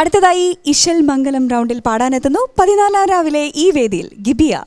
അടുത്തതായി ഇശൽ മംഗലം റൗണ്ടിൽ പാടാനെത്തുന്നു 14 രാവിലെ ഈ വേദിയിൽ ഗിബിയ.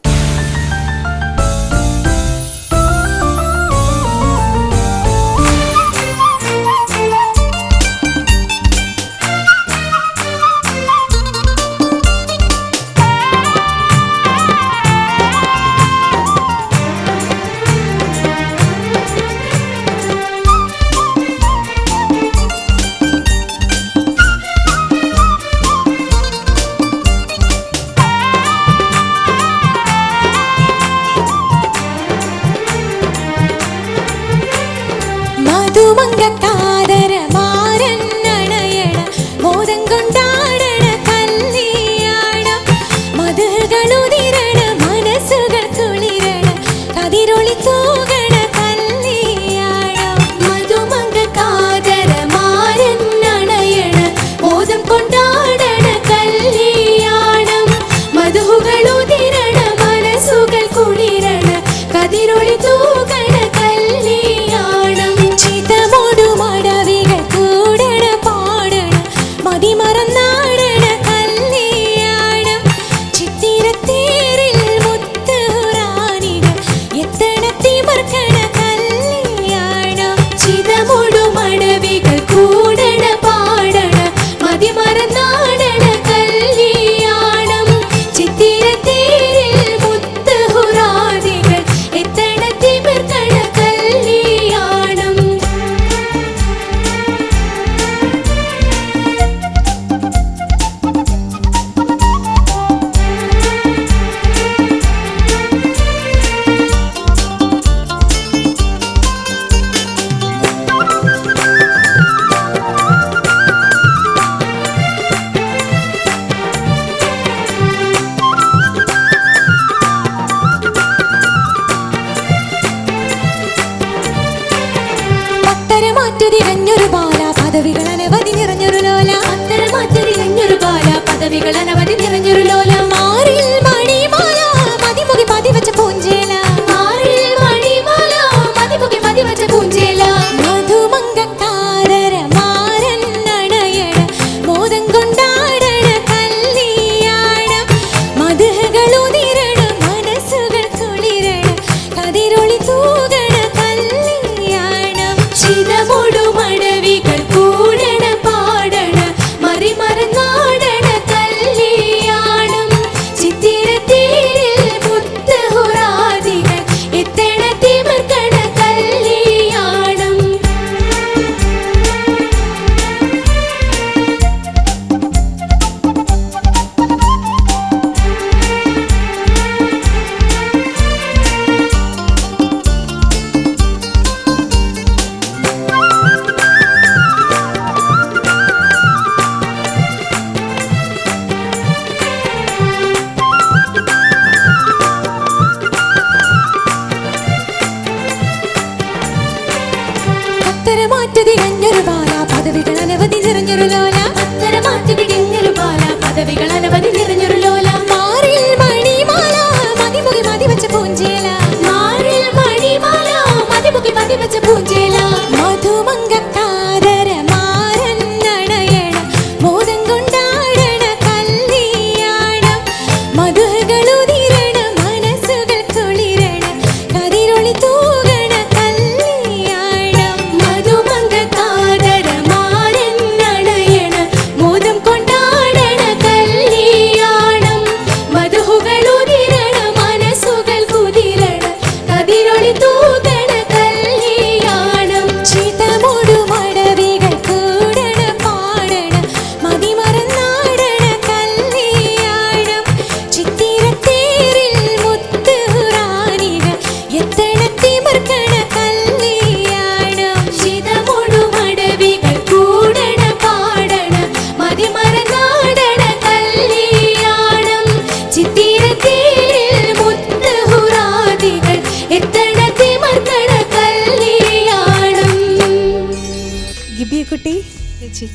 കുട്ടി ചേച്ചി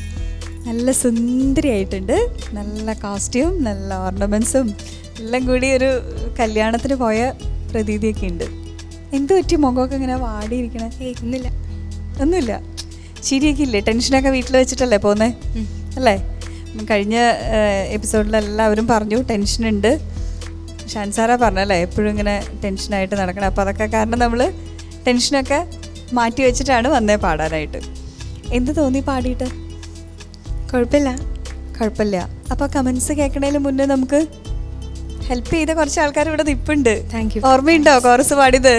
നല്ല സുന്ദരിയായിട്ടുണ്ട്. നല്ല കോസ്റ്റ്യൂം, നല്ല ഓർണമെൻറ്റ്സും എല്ലാം കൂടി ഒരു കല്യാണത്തിന് പോയ പ്രതീതിയൊക്കെ ഉണ്ട്. എന്ത് പറ്റി മുഖമൊക്കെ ഇങ്ങനെ വാടിയിരിക്കണേ? ഒന്നുമില്ല. ചിരിയൊക്കെ ഇല്ലേ? ടെൻഷനൊക്കെ വീട്ടിൽ വെച്ചിട്ടല്ലേ പോകുന്നത് അല്ലേ? കഴിഞ്ഞ എപ്പിസോഡിലെല്ലാവരും പറഞ്ഞു ടെൻഷനുണ്ട്. ഷാൻസാറാ പറഞ്ഞല്ലേ എപ്പോഴും ഇങ്ങനെ ടെൻഷനായിട്ട് നടക്കണം. അപ്പോൾ അതൊക്കെ കാരണം നമ്മൾ ടെൻഷനൊക്കെ മാറ്റി വെച്ചിട്ടാണ് വന്നേ പാടാനായിട്ട്. എന്ത് തോന്നി പാടിയിട്ട്? കുഴപ്പമില്ല. അപ്പോൾ കമൻസ് കേൾക്കണതിന് മുന്നേ നമുക്ക് ഹെൽപ്പ് ചെയ്ത കുറച്ച് ആൾക്കാർ ഇവിടെ നിൽപ്പുണ്ട്. ഓർമ്മയുണ്ടോ കോറസ് പാടിയത്?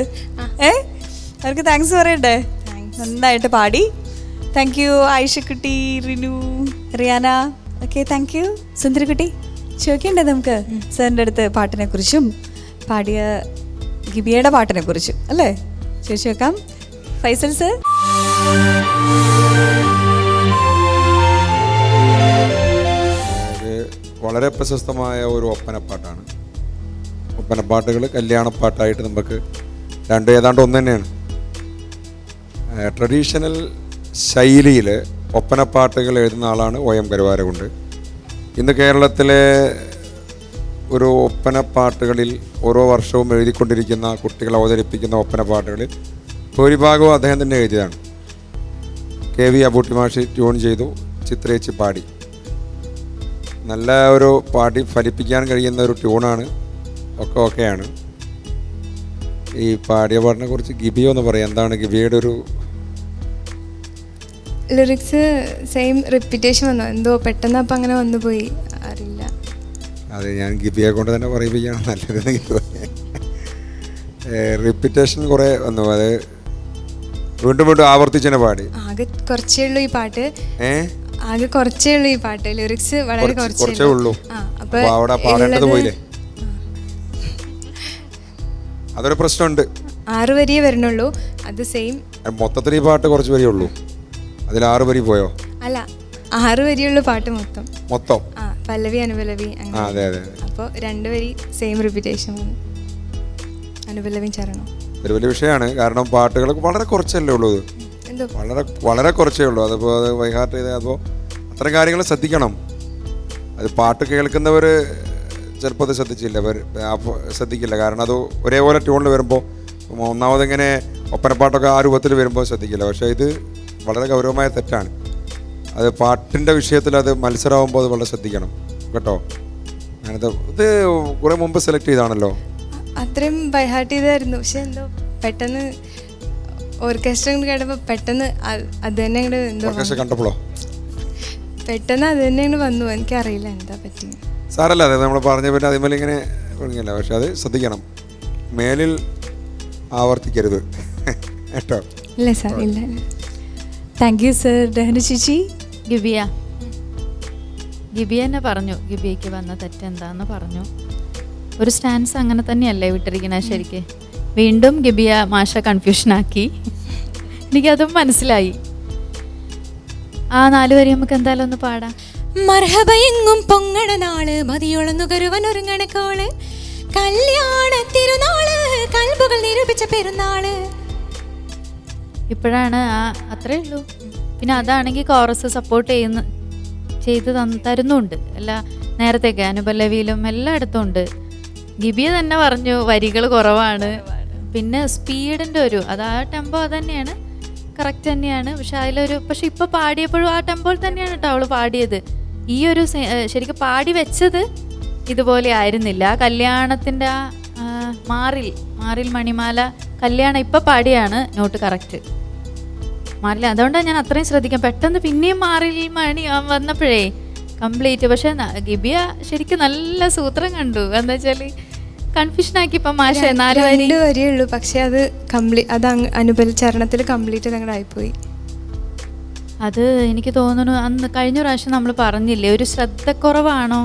അവർക്ക് താങ്ക്സ് പറയണ്ടേ? നന്നായിട്ട് പാടി. താങ്ക് യു ആയിഷക്കുട്ടി, Rinu, Riyana. Okay, thank you. സുന്ദരിക്കുട്ടി, ചോദിക്കണ്ടേ നമുക്ക് സാറിൻ്റെ അടുത്ത് പാട്ടിനെ കുറിച്ചും പാടിയ ഗിബിയയുടെ പാട്ടിനെ കുറിച്ചും അല്ലേ? ചോദിച്ചു വെക്കാം. ഫൈസൽ സർ. വളരെ പ്രശസ്തമായ ഒരു ഒപ്പനപ്പാട്ടാണ്. ഒപ്പനപ്പാട്ടുകൾ കല്യാണപ്പാട്ടായിട്ട് നമുക്ക് രണ്ടും ഏതാണ്ട് ഒന്ന് തന്നെയാണ്. ട്രഡീഷണൽ ശൈലിയിൽ ഒപ്പനപ്പാട്ടുകൾ എഴുതുന്ന ആളാണ് OM കരുവാരകുണ്ട്. ഇന്ന് കേരളത്തിലെ ഒരു ഒപ്പനപ്പാട്ടുകളിൽ ഓരോ വർഷവും എഴുതിക്കൊണ്ടിരിക്കുന്ന കുട്ടികൾ അവതരിപ്പിക്കുന്ന ഒപ്പനപ്പാട്ടുകളിൽ ഭൂരിഭാഗവും അദ്ദേഹം തന്നെ എഴുതിയതാണ്. KV അബൂട്ടി മാഷി ട്യൂൺ ചെയ്തു, ചിത്രേച്ചി പാടി. നല്ല ഒരു പാടി ഫലിപ്പിക്കാൻ കഴിയുന്ന ഒരു ട്യൂണാണ്. ഓക്കെയാണ്. ഈ പാടിയ പാട്ടിനെ കുറിച്ച് ഗിബിയോ എന്ന് പറയാം. എന്താണ് ഗിബിയുടെ ഒരു ലിറിക്സ്? സെയിം റിപ്പീറ്റേഷൻ വന്നു, എന്തോ പെട്ടെന്ന് അപ്പം അങ്ങനെ വന്നു പോയി, അറിയില്ല. അതെ, ഞാൻ ഗിബിയെ കൊണ്ട് തന്നെ പറയിപ്പിക്കുകയാണ് നല്ലതെന്ന് ഗിബി. റിപ്പീറ്റേഷൻ കുറേ വന്നു. അത് വീണ്ടും ആവർത്തിച്ചെന്നെ പാടി. ആകെ കുറച്ചേ ഉള്ളൂ ഈ പാട്ട്. ലിറിക്സ് വളരെ കുറച്ചേ ഉള്ളൂ. അപ്പോൾ അവിടെ പാടേണ്ടത് പോയില്ലേ? അതൊരു പ്രശ്നമുണ്ട്. 6 വരിയേ വരണുള്ളൂ. അത് സെയിം മൊത്തത്തിൽ ഈ പാട്ട് കുറച്ച് വരിയേ ഉള്ളൂ. അതിൽ 6 വരി പോയോ? അല്ല, 6 വരിയുള്ള പാട്ട് മൊത്തം. പല്ലവി അനുപല്ലവി. അതെ. അപ്പോൾ 2 വരി സെയിം റിപ്പീറ്റേഷൻ, അനുപല്ലവിയും ചരണം. ഒരു വലിയ വിഷയമാണ്. കാരണം പാട്ടുകൾ വളരെ കുറച്ചല്ലേ ഉള്ളൂ. വളരെ കുറച്ചേ ഉള്ളൂ. അതിപ്പോൾ അത് വൈഹാർട്ട് ചെയ്ത് അപ്പോൾ അത്തരം കാര്യങ്ങൾ ശ്രദ്ധിക്കണം. അത് പാട്ട് കേൾക്കുന്നവർ ചിലപ്പോൾ അത് ശ്രദ്ധിക്കില്ല. കാരണം അത് ഒരേപോലെ ട്യൂണിൽ വരുമ്പോൾ ഒന്നാമതിങ്ങനെ ഒപ്പനപ്പാട്ടൊക്കെ ആ രൂപത്തിൽ വരുമ്പോൾ ശ്രദ്ധിക്കില്ല. പക്ഷേ ഇത് വളരെ ഗൗരവമായ തെറ്റാണ്. അത് പാട്ടിൻ്റെ വിഷയത്തിൽ അത് മത്സരമാകുമ്പോൾ അത് വളരെ ശ്രദ്ധിക്കണം കേട്ടോ. അങ്ങനത്തെ ഇത് കുറേ മുമ്പ് സെലക്ട് ചെയ്താണല്ലോ. അത്രയും ബൈഹാർട്ട് ചെയ്തായിരുന്നു. പക്ഷെ എന്തോ പെട്ടെന്ന് ഓർക്കസ്ട്ര കേട്ടപ്പോൾ പെട്ടെന്ന് അത് തന്നെ ഇങ്ങോട്ട് എന്തോ കണ്ടപ്പോഴോ പെട്ടെന്ന് അത് തന്നെ ഇങ്ങോട്ട് വന്നു. എനിക്കറിയില്ല എന്താ പറ്റി. സാറല്ല, അതെ നമ്മൾ പറഞ്ഞ പിന്നെ അതേപോലെ ഇങ്ങനെ ഒഴുങ്ങില്ല. പക്ഷെ അത് ശ്രദ്ധിക്കണം, മേലിൽ ആവർത്തിക്കരുത് കേട്ടോ. ഇല്ല സാർ, ഇല്ല. Thank you sir. രഹന ചേച്ചി. ഗിബിയ തന്നെ പറഞ്ഞു, ഗിബിയയ്ക്ക് വന്ന തെറ്റെന്താന്ന് പറഞ്ഞു. ഒരു സ്റ്റാൻസ് അങ്ങനെ തന്നെയല്ലേ വിട്ടിരിക്കണേ? ശരിക്ക് വീണ്ടും ഗിബിയ മാഷ കൺഫ്യൂഷനാക്കി. എനിക്കതും മനസ്സിലായി. ആ 4 വരി നമുക്ക് എന്തായാലും ഒന്ന് പാടാം. മർഹബയെങ്ങും പൊങ്ങണ നാള്, മതിയൊളന്നുകരുവനൊരുങ്ങണ കോള്, കല്യാണ തിരുനാള്, കൽബുകൾ നിരൂപിച്ച പെരുന്നാള്. ഇപ്പോഴാണ് അത്രേ ഉള്ളൂ. പിന്നെ അതാണെങ്കിൽ കോറസ് സപ്പോർട്ട് ചെയ്ത് തരുന്നുണ്ട്. എല്ലാ നേരത്തേക്ക് അനുപല്ലവിയിലും എല്ലായിടത്തും ഉണ്ട്. ഗിബിയ തന്നെ പറഞ്ഞു വരികൾ കുറവാണ്. പിന്നെ സ്പീഡിൻ്റെ അത് ആ ടെമ്പോ അത് തന്നെയാണ്, കറക്റ്റ് തന്നെയാണ്. പക്ഷെ ഇപ്പോൾ പാടിയപ്പോഴും ആ ടെമ്പോയിൽ തന്നെയാണ് കേട്ടോ അവൾ പാടിയത്. ഈ ഒരു ശരിക്കും പാടി വെച്ചത് ഇതുപോലെ ആയിരുന്നില്ല. കല്യാണത്തിൻ്റെ മാറിൽ മണിമാല കല്യാണം ഇപ്പം പാടിയാണ് നോട്ട് കറക്റ്റ്. മാറില്ല, അതുകൊണ്ടാണ് ഞാൻ അത്രയും ശ്രദ്ധിക്കാം. പെട്ടെന്ന് പിന്നെയും മാറിൽ മണി വന്നപ്പോഴേ കംപ്ലീറ്റ്. പക്ഷെ ഗിബിയ ശരിക്കും നല്ല സൂത്രം കണ്ടു. എന്താ വെച്ചാൽ കൺഫ്യൂഷൻ ആക്കി. ഇപ്പം മാഷ 4 വരിയേ ഉള്ളൂ, പക്ഷെ അത് അനുപൽ ചരണത്തിൽ കംപ്ലീറ്റ് ഞങ്ങൾ ആയിപ്പോയി. അത് എനിക്ക് തോന്നുന്നു അന്ന് കഴിഞ്ഞ പ്രാവശ്യം നമ്മൾ പറഞ്ഞില്ലേ, ഒരു ശ്രദ്ധക്കുറവാണോ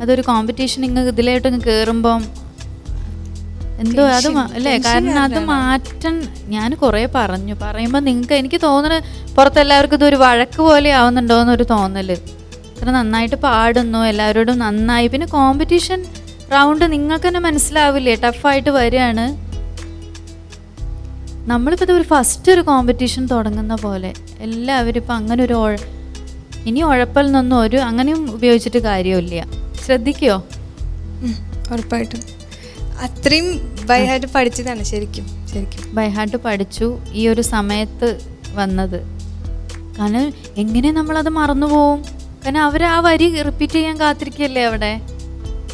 അതൊരു കോമ്പറ്റീഷൻ ഇതിലോട്ട് കയറുമ്പം എന്തോ അത് അല്ലേ? കാരണം അത് മാറ്റാൻ ഞാൻ കുറേ പറയുമ്പോൾ നിങ്ങൾക്ക് എനിക്ക് തോന്നുന്നത് പുറത്തെല്ലാവർക്കും ഇതൊരു വഴക്ക് പോലെ ആവുന്നുണ്ടോയെന്നൊരു തോന്നല്. കാരണം നന്നായിട്ട് പാടുന്നു, എല്ലാവരോടും നന്നായി. പിന്നെ കോമ്പറ്റീഷൻ റൗണ്ട് നിങ്ങൾക്ക് തന്നെ മനസ്സിലാവില്ലേ, ടഫായിട്ട് വരികയാണ്. നമ്മളിപ്പോൾ ഇതൊരു ഫസ്റ്റ് ഒരു കോമ്പറ്റീഷൻ തുടങ്ങുന്ന പോലെ എല്ലാവരും ഇപ്പം അങ്ങനെ ഒരു ഇനി ഉഴപ്പൽ നിന്നൊന്നും അങ്ങനെയും ഉപയോഗിച്ചിട്ട് കാര്യമില്ല. ശ്രദ്ധിക്കുമോ? ഉറപ്പായിട്ടും അത്രയും ബൈഹാർട്ട് പഠിച്ചതാണ്. ശരിക്കും ബൈഹാർട്ട് പഠിച്ചു ഈ ഒരു സമയത്ത് വന്നത്. കാരണം എങ്ങനെ നമ്മളത് മറന്നു പോവും? കാരണം അവർ ആ വരി റിപ്പീറ്റ് ചെയ്യാൻ കാത്തിരിക്കല്ലേ അവിടെ.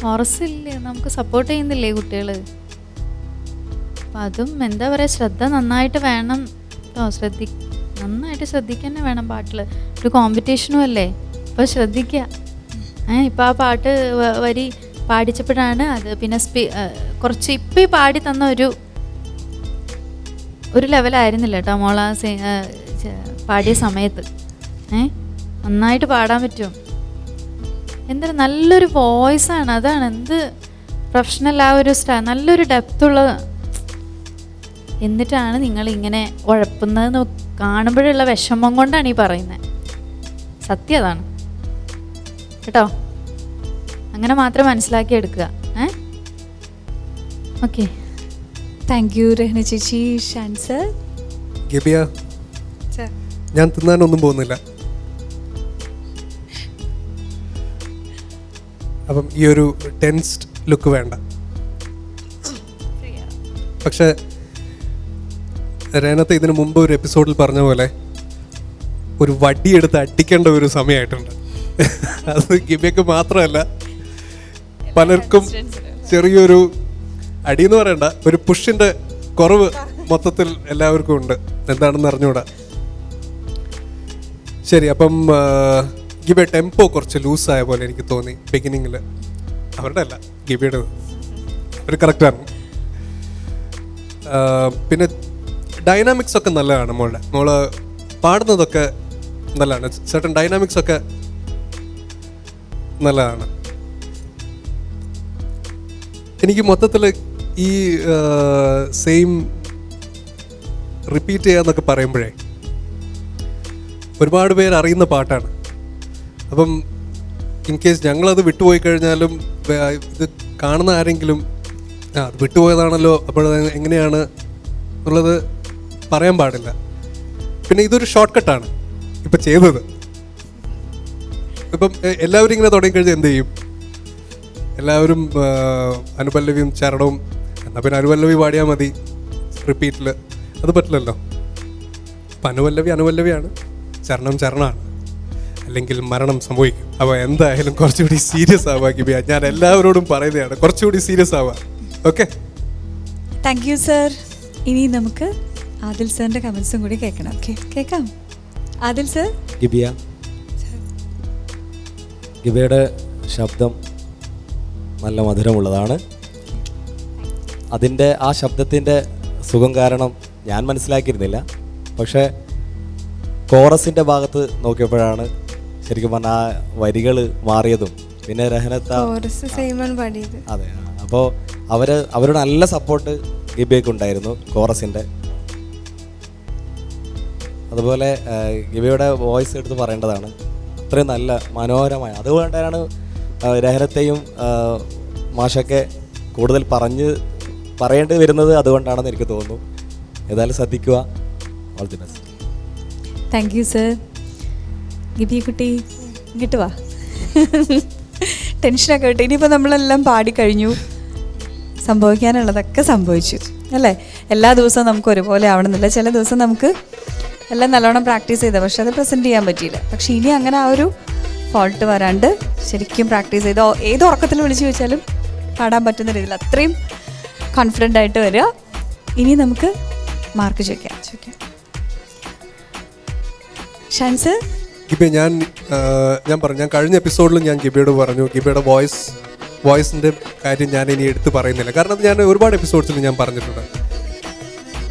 കോറസ് ഇല്ലേ, നമുക്ക് സപ്പോർട്ട് ചെയ്യുന്നില്ലേ കുട്ടികൾ. അപ്പം അതും എന്താ പറയുക, ശ്രദ്ധ നന്നായിട്ട് വേണം കേട്ടോ. നന്നായിട്ട് ശ്രദ്ധിക്കുക തന്നെ വേണം പാട്ടിൽ. ഒരു കോമ്പറ്റീഷനും അല്ലേ, അപ്പോൾ ശ്രദ്ധിക്കുക. ഇപ്പം ആ പാട്ട് വരി പാടിച്ചപ്പോഴാണ് അത് പിന്നെ കുറച്ച് ഇപ്പം പാടി തന്ന ഒരു ലെവലായിരുന്നില്ല കേട്ടോ മോള പാടിയ സമയത്ത്. നന്നായിട്ട് പാടാൻ പറ്റും. എന്തൊരു നല്ലൊരു വോയിസാണ്, അതാണ് എന്ത് പ്രൊഫഷണൽ. ആ ഒരു നല്ലൊരു ഡെപ്തുള്ള, എന്നിട്ടാണ് നിങ്ങൾ ഇങ്ങനെ ഉഴപ്പുന്നതെന്ന് കാണുമ്പോഴുള്ള വിഷമം കൊണ്ടാണ് ഈ പറയുന്നത്. സത്യം അതാണ് കേട്ടോ. അങ്ങനെ മാത്രം മനസ്സിലാക്കി എടുക്കുക. ഓക്കെ, താങ്ക് യു രഹന ചേച്ചി. ഷാൻ സർ. ഗിബിയ, സർ ഞാൻ തിന്നാനൊന്നും പോകുന്നില്ല. അപ്പം ഈ ഒരു ടെൻസ്ഡ് ലുക്ക് വേണ്ട. പക്ഷെ രേനത്തെ ഇതിനു മുമ്പ് ഒരു എപ്പിസോഡിൽ പറഞ്ഞ പോലെ ഒരു വടിയെടുത്ത് അടിക്കേണ്ട ഒരു സമയമായിട്ടുണ്ട്. അത് ഗിബിയക്ക് മാത്രമല്ല, പലർക്കും ചെറിയൊരു അടിയെന്ന് പറയണ്ട, ഒരു പുഷിൻ്റെ കുറവ് മൊത്തത്തിൽ എല്ലാവർക്കും ഉണ്ട്. എന്താണെന്ന് അറിഞ്ഞൂടാ. ശരി, അപ്പം ഗിബിയ ടെമ്പോ കുറച്ച് ലൂസായ പോലെ എനിക്ക് തോന്നി ബിഗിനിങ്ങിൽ. അവരുടെ അല്ല, ഗിബിയുടെ. ഒരു കറക്റ്റാണ്. പിന്നെ ഡൈനാമിക്സ് ഒക്കെ നല്ലതാണ് മോള് പാടുന്നതൊക്കെ നല്ലതാണ്. സർട്ടൻ ഡൈനാമിക്സ് ഒക്കെ നല്ലതാണ്. എനിക്ക് മൊത്തത്തിൽ ഈ സെയിം റിപ്പീറ്റ് ചെയ്യാന്നൊക്കെ പറയുമ്പോഴേ ഒരുപാട് പേര് അറിയുന്ന പാട്ടാണ്. അപ്പം ഇൻ കേസ് ഞങ്ങളത് വിട്ടുപോയി കഴിഞ്ഞാലും ഇത് കാണുന്ന ആരെങ്കിലും അത് വിട്ടുപോയതാണല്ലോ, അപ്പോൾ എങ്ങനെയാണ് എന്നുള്ളത് പറയാൻ പാടില്ല. പിന്നെ ഇതൊരു ഷോർട്ട് കട്ടാണ് ഇപ്പം ചെയ്തത്. ഇപ്പം എല്ലാവരും ഇങ്ങനെ തുടങ്ങിക്കഴിഞ്ഞാൽ എന്ത് ചെയ്യും? എല്ലാവരും അനുപല്ലവിയും ചരണവും, എന്നാൽ പിന്നെ അനുപല്ലവി പാടിയാൽ മതി റിപ്പീറ്റിൽ. അത് പറ്റില്ലല്ലോ. അപ്പം അനുപല്ലവിയാണ്, ചരണം ചരണമാണ്, അല്ലെങ്കിൽ മരണം സംഭവിക്കും. അപ്പോൾ എന്തായാലും കുറച്ചുകൂടി സീരിയസ് ആവുക ഗിബിയ. ഞാൻ എല്ലാവരോടും പറയുന്നതാണ്, കുറച്ചുകൂടി സീരിയസ് ആവുക. Okay, thank you sir. ഇനി നമുക്ക് ആദിൽ സാറിൻ്റെ കമൻസും കൂടി കേൾക്കണം. ഓക്കെ, കേൾക്കാം. ആദിൽ സർ. ഗിബിയയുടെ ശബ്ദം നല്ല മധുരമുള്ളതാണ്. അതിൻ്റെ ആ ശബ്ദത്തിൻ്റെ സുഖം കാരണം ഞാൻ മനസ്സിലാക്കിയിരുന്നില്ല. പക്ഷേ കോറസിൻ്റെ ഭാഗത്ത് നോക്കിയപ്പോഴാണ് ശരിക്കും പറഞ്ഞാൽ ആ വരികൾ മാറിയതും പിന്നെ രഹനത്ത കോറസ് സെയിമാണ് പാടിയത്. അതെ. അപ്പോൾ അവരുടെ നല്ല സപ്പോർട്ട് ഗിബിയക്ക് ഉണ്ടായിരുന്നു കോറസിൻ്റെ. അതുപോലെ ഗിബിയയുടെ വോയിസ് എടുത്ത് പറയേണ്ടതാണ്, അത്രയും നല്ല മനോഹരമായ. അതുകൊണ്ടാണ് രഹനത്തെയും മാഷൊക്കെ കൂടുതൽ പറയേണ്ടി വരുന്നത്. അതുകൊണ്ടാണെന്ന് എനിക്ക് തോന്നുന്നു. ഏതായാലും ശ്രദ്ധിക്കുക. All the best. Thank you sir. Gibiya കുട്ടി ഇങ്ങോട്ട് വാ. ടെൻഷനൊക്കെ വിട്ട്. ഇനിയിപ്പോൾ നമ്മളെല്ലാം പാടിക്കഴിഞ്ഞു, സംഭവിക്കാനുള്ളതൊക്കെ സംഭവിച്ചു അല്ലേ. എല്ലാ ദിവസവും നമുക്ക് ഒരുപോലെ ആവണമെന്നില്ല. ചില ദിവസം നമുക്ക് എല്ലാം നല്ലോണം പ്രാക്ടീസ് ചെയ്താൽ പക്ഷെ അത് പ്രസൻറ്റ് ചെയ്യാൻ പറ്റിയില്ല. പക്ഷേ ഇനി അങ്ങനെ ആ ഒരു ഫോൾട്ട് വരാണ്ട് ശരിക്കും പ്രാക്ടീസ് ചെയ്ത് ഏത് ഉറക്കത്തിൽ വിളിച്ച് ചോദിച്ചാലും പാടാൻ പറ്റുന്ന രീതിയിൽ അത്രയും കോൺഫിഡൻ്റ് ആയിട്ട് വരിക. ഇനി നമുക്ക് മാർക്ക് ചോദിക്കാം. ഷാൻസ്. ഗിബിയ, ഞാൻ പറഞ്ഞു, ഞാൻ കഴിഞ്ഞ എപ്പിസോഡിലും ഞാൻ ഗിബിയോട് പറഞ്ഞു ഗിബിയുടെ വോയിസിൻ്റെ കാര്യം ഞാൻ ഇനി എടുത്ത് പറയുന്നില്ല. കാരണം അത് ഞാൻ ഒരുപാട് എപ്പിസോഡ്സിൽ ഞാൻ പറഞ്ഞിട്ടുണ്ട്.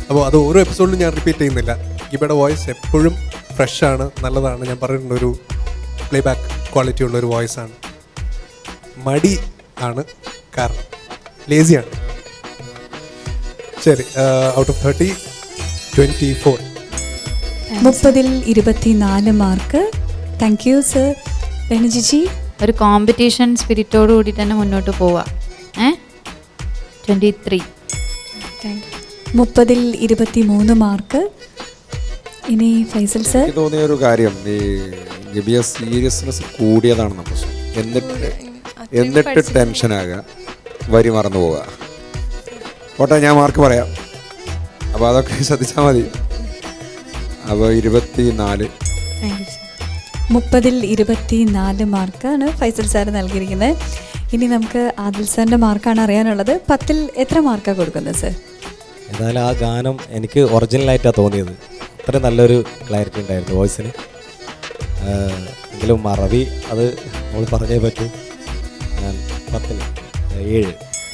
അപ്പോൾ അത് ഓരോ എപ്പിസോഡിലും ഞാൻ റിപ്പീറ്റ് ചെയ്യുന്നില്ല. ഗിബിയുടെ വോയിസ് എപ്പോഴും ഫ്രഷാണ്, നല്ലതാണ്. ഞാൻ പറഞ്ഞിട്ടുണ്ട്, ഒരു പ്ലേ ബാക്ക് ക്വാളിറ്റി ഉള്ളൊരു വോയിസാണ്. മടി ആണ് കാരണം, ലേസിയാണ്. ശരി, ഔട്ട് ഓഫ് 30, 24. 30-ൽ 24 മാർക്ക്. Thank you sir. രഹനജിജി. ഒരു കോമ്പറ്റീഷൻ സ്പിരിറ്റോട് കൂടി തന്നെ മുന്നോട്ട് പോവാ. 23. 30-ൽ 23 മാർക്ക്. ഇനി ഫൈസൽ സർ. എനിക്ക് തോന്നിയ ഒരു കാര്യം, ഈ ഗിബിയ സീരിയസ്നെസ് കൂടിയതാണെന്ന പ്രശ്നം. എന്നിട്ട് ടെൻഷനാകുക, വരി മറന്നു പോവുക. പോട്ടെ, ഞാൻ മാർക്ക് പറയാം. അപ്പോൾ അതൊക്കെ ശ്രദ്ധിച്ചാൽ മതി. അപ്പോൾ 24. 30-ൽ 24 മാർക്കാണ് ഫൈസൽ സാർ നൽകിയിരിക്കുന്നത്. ഇനി നമുക്ക് ആദിൽ സാറിൻ്റെ മാർക്കാണ് അറിയാനുള്ളത്. 10-ൽ എത്ര മാർക്കാണ് കൊടുക്കുന്നത് സർ? എന്നാലും ആ ഗാനം എനിക്ക് ഒറിജിനലായിട്ടാണ് തോന്നിയത്. അത്രയും നല്ലൊരു ക്ലാരിറ്റി ഉണ്ടായിരുന്നു വോയിസിന്. എങ്കിലും മറവി അത് നമ്മൾ പറഞ്ഞേ പറ്റൂ. ഞാൻ 10-ൽ 7.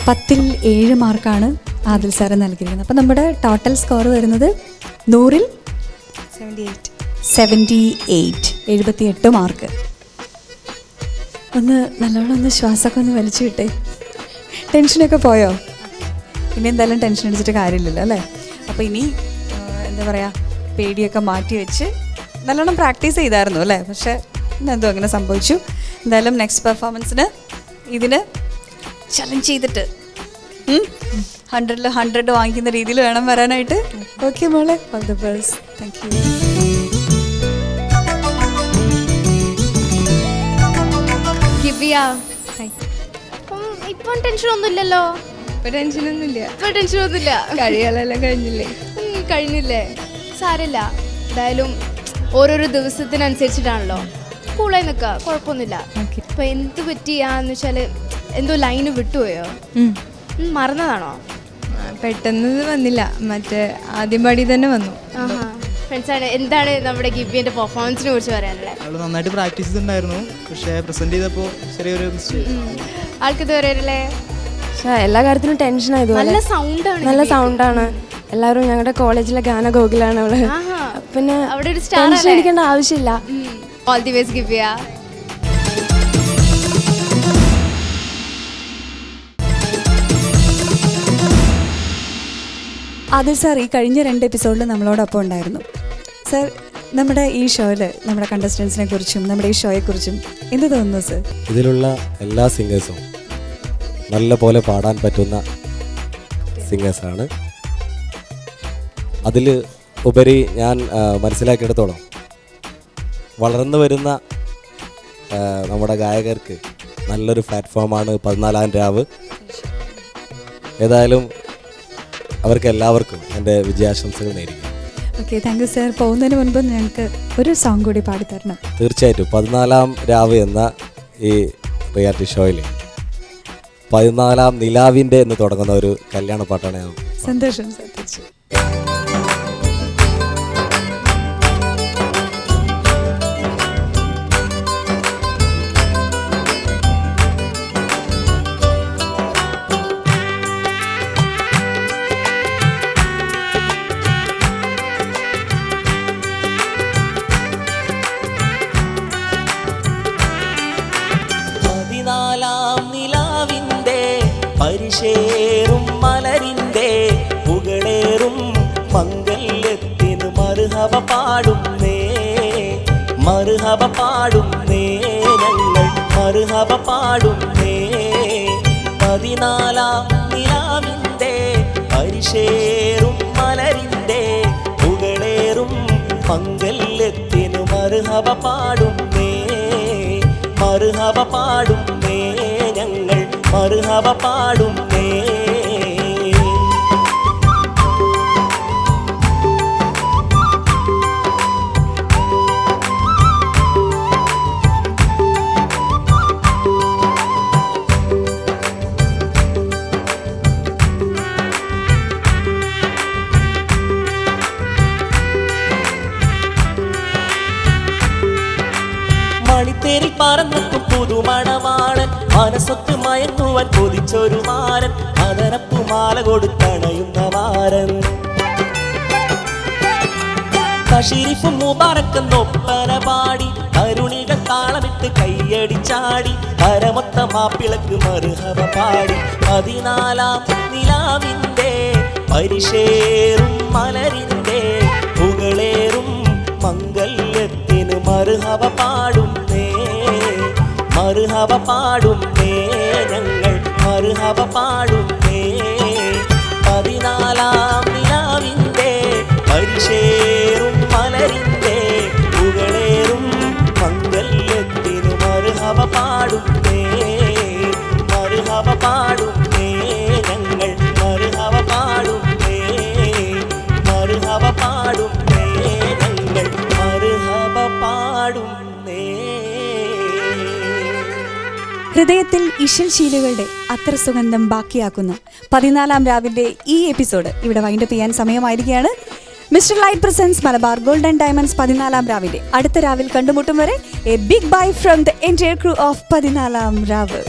10-ൽ 7 മാർക്കാണ് ആദിൽ സാറ് നൽകിയിരിക്കുന്നത്. അപ്പോൾ നമ്മുടെ ടോട്ടൽ സ്കോർ വരുന്നത് 100-ൽ 78 മാർക്ക്. നല്ലോണം ശ്വാസമൊക്കെ വലിച്ചു വിട്ടേ. ടെൻഷനൊക്കെ പോയോ? ഇനി എന്തായാലും ടെൻഷൻ അടിച്ചിട്ട് കാര്യമില്ലല്ലോ അല്ലേ? അപ്പോൾ ഇനി എന്താ പറയുക, പേടിയൊക്കെ മാറ്റി വെച്ച് നല്ലോണം പ്രാക്ടീസ് ചെയ്തായിരുന്നു അല്ലേ? പക്ഷേ ഇന്നെന്തോ അങ്ങനെ സംഭവിച്ചു. എന്തായാലും നെക്സ്റ്റ് പെർഫോമൻസിന് ഇതിന് ചലഞ്ച് ചെയ്തിട്ട് 100-ൽ 100 വാങ്ങിക്കുന്ന രീതിയിൽ വേണം വരാനായിട്ട്. ഓക്കെ മോളെ, all the best. Thank U. ഇപ്പം ടെൻഷനൊന്നുമില്ലല്ലോ. ഇപ്പൊ ടെൻഷനൊന്നുമില്ല. ഇപ്പൊ ടെൻഷനൊന്നുമില്ല. കഴിയാലെല്ലാം കഴിഞ്ഞില്ലേ? കഴിഞ്ഞില്ലേ? സാരമില്ല. എന്തായാലും ഓരോരോ ദിവസത്തിനനുസരിച്ചിട്ടാണല്ലോ. കൂളായി നിൽക്കുക, കുഴപ്പമൊന്നുമില്ല. ഇപ്പൊ എന്ത് പറ്റിയാന്ന് വെച്ചാൽ എന്തോ ലൈന് വിട്ടുപോയോ? മറന്നതാണോ? പെട്ടെന്ന് വന്നില്ല, മറ്റേ ആദ്യം പാടി തന്നെ വന്നു. ഫ്രണ്ട്സാണ്. എന്താണ് നമ്മുടെ ഗിബിയുടെ പെർഫോമൻസിനെ കുറിച്ച് പറയാനുള്ളത്? അവൾ നന്നായിട്ട് പ്രാക്ടീസ് ചെയ്തിട്ടുണ്ടായിരുന്നു, പക്ഷേ പ്രസന്റ് ചെയ്തപ്പോൾ ചെറിയൊരു മിസ്റ്റേക്ക്. ആൾക്കിത് പറയാനല്ലേ? പക്ഷേ എല്ലാ കാര്യത്തിനും ടെൻഷൻ ആയതുപോലെ നല്ല സൗണ്ടാണ്. നല്ല സൗണ്ടാണ്. എല്ലാവരും ഞങ്ങളുടെ കോളേജിലെ ഗാനഗോകുലാണ് അവള്. പിന്നെ അവിടെ ഒരു സ്റ്റാർ ടെൻഷൻ അടിക്കേണ്ട ആവശ്യമില്ല. All the best Gibiya. Adil sir ഈ കഴിഞ്ഞ 2 എപ്പിസോഡിൽ നമ്മളോടൊപ്പം ഉണ്ടായിരുന്നു. സാർ, നമ്മുടെ ഈ ഷോയിൽ നമ്മുടെ കണ്ടസ്റ്റൻസിനെ കുറിച്ചും നമ്മുടെ ഈ ഷോയെക്കുറിച്ചും എന്ത് തോന്നുന്നു സർ? ഇതിലുള്ള എല്ലാ സിംഗേഴ്സും നല്ല പോലെ പാടാൻ പറ്റുന്ന സിംഗേഴ്സാണ്. അതിൽ ഉപരി ഞാൻ മനസ്സിലാക്കിയെടുത്തോളം വളർന്നു വരുന്ന നമ്മുടെ ഗായകർക്ക് നല്ലൊരു പ്ലാറ്റ്ഫോമാണ് 14-ാം രാവ്. ഏതായാലും അവർക്ക് എല്ലാവർക്കും എൻ്റെ വിജയാശംസകൾ നേരിടും. Okay, thank you sir. പോകുന്നതിന് മുൻപ് ഞങ്ങൾക്ക് ഒരു സോങ് കൂടി പാടിത്തരണം. തീർച്ചയായിട്ടും 14-ാം രാവ് എന്ന ഈ റിയാലിറ്റി ഷോയിൽ 14-ാം നിലാവിൻ്റെ എന്ന് തുടങ്ങുന്ന ഒരു കല്യാണ പാട്ടാണ് ഞാൻ. സന്തോഷം സർ. തീർച്ചയായും. പരിശേറും മലരിൻ്റെ പുകളേറും മംഗല്യത്തിന് മർഹബ പാടുന്നേ, മർഹബ പാടുന്നേ, ഞങ്ങൾ മർഹബ പാടുന്നേ. 14-ാം നിലാവിൻ്റെ പരിശേറും മലരിൻ്റെ പുകളേറും മംഗല്യത്തിന് മർഹബ പാടുന്നേ, മർഹബ പാടുന്നേ, ഞങ്ങൾ മർഹബ പാടുന്നേ. മണിത്തേരിൽ പറന്നെത്തും പുതുമണവാളൻ, മനസ്സൊത്ത് മയങ്ങുവാൻ കൊതിച്ചൊരു മാരൻ, അതരപ്പുമാല കൊടുത്തണയുന്ന മാരൻ. തഷരീഫും മുബാറക്കെന്നൊപ്പന പാടി കരുണികൾ താളമിട്ട് കയ്യടിച്ചാടി കരമൊത്ത മാപ്പിളക്ക് മർഹബ പാടി. 14-ാം നിലാവിൻ്റെ പരിശേറും മലരിൻ്റെ പുകളേറും മംഗല്യത്തിന് മർഹബ പാടുന്നേ, മർഹബ പാടുന്നേ, ഞങ്ങൾ മർഹബ പാടുന്നേ. 14-ാം നിലാവിൻ്റെ പരിശേറും മലരിൻ്റെ പുകളേറും മംഗല്യത്തിന് മർഹബ പാടുന്നേ, മർഹബ പാടുന്നേ, ഞങ്ങൾ മർഹബ പാടുന്നേ, മർഹബ പാടുന്നേ, ഞങ്ങൾ മർഹബ പാടുന്നേ. ഹൃദയത്തിൽ ഇശൽ ശീലുകളുടെ അത്ര സുഗന്ധം ബാക്കിയാക്കുന്ന 14-ാം രാവിൻ്റെ ഈ എപ്പിസോഡ് ഇവിടെ വൈൻഡപ്പ് ചെയ്യാൻ സമയമായിരിക്കുകയാണ്. Mister light presents Malabar gold and diamonds 14-ാം രാവിലെ അടുത്ത രാവിൽ കണ്ടുമുട്ടും വരെ a big bye from the entire crew of 14-ാം രാവ്.